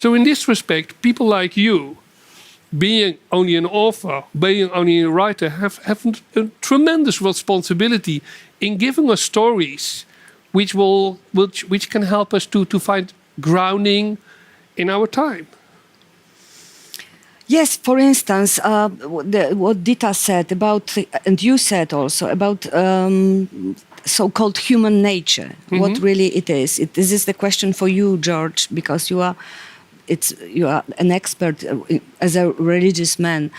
So in this respect, people like you, being only an author, being only a writer, have a tremendous responsibility in giving us stories which can help us to find grounding in our time. Yes, for instance, what Dita said about, and you said also, about so-called human nature, what really it is. This is the question for you, George, because you are an expert as a religious man.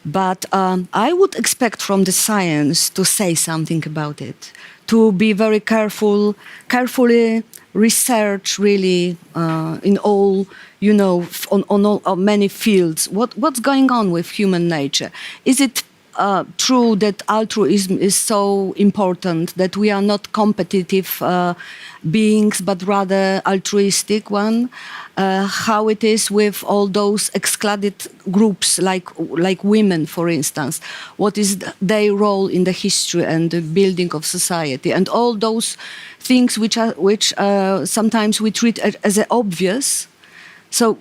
But I would expect from the science to say something about it, to be very carefully research really in all, on many fields. What's going on with human nature? Is it true that altruism is so important, that we are not competitive beings, but rather altruistic one? How it is with all those excluded groups, like women, for instance? What is their role in the history and the building of society, and all those things which sometimes we treat as obvious. So,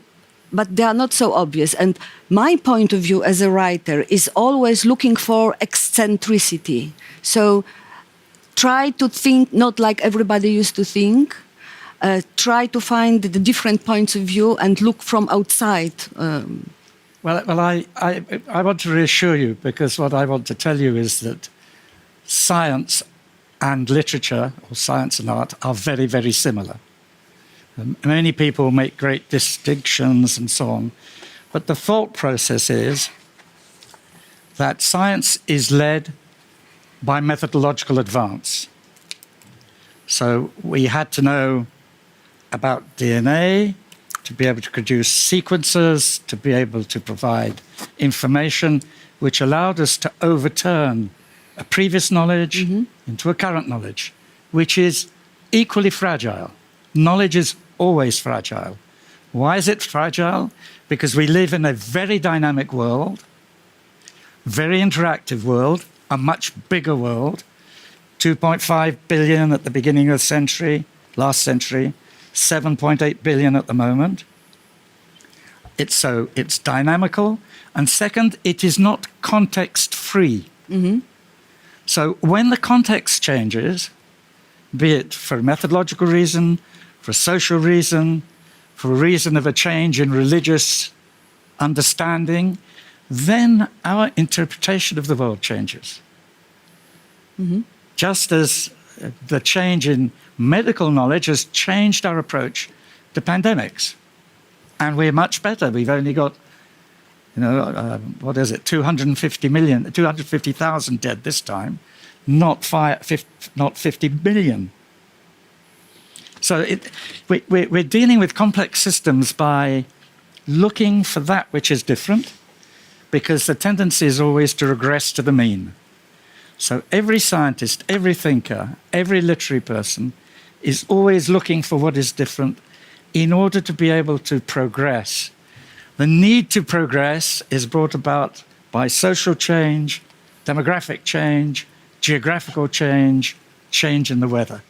but they are not so obvious. And my point of view as a writer is always looking for eccentricity. So try to think not like everybody used to think. Try to find the different points of view and look from outside. Well, I want to reassure you, because what I want to tell you is that science and literature, or science and art, are very, very similar. Many people make great distinctions and so on, but the thought process is that science is led by methodological advance. So we had to know about DNA to be able to produce sequences, to be able to provide information which allowed us to overturn a previous knowledge into a current knowledge, which is equally fragile. Knowledge is always fragile. Why is it fragile? Because we live in a very dynamic world, very interactive world, a much bigger world, 2.5 billion at the beginning of the century, last century, 7.8 billion at the moment. It's dynamical, and second, it is not context-free. So when the context changes, be it for a methodological reason, for a social reason, for a reason of a change in religious understanding, then our interpretation of the world changes. Just as the change in medical knowledge has changed our approach to pandemics. And we're much better. We've only got, 250,000 dead this time, not 50 million. So we're dealing with complex systems by looking for that which is different, because the tendency is always to regress to the mean. So every scientist, every thinker, every literary person is always looking for what is different in order to be able to progress. The need to progress is brought about by social change, demographic change, geographical change, change in the weather.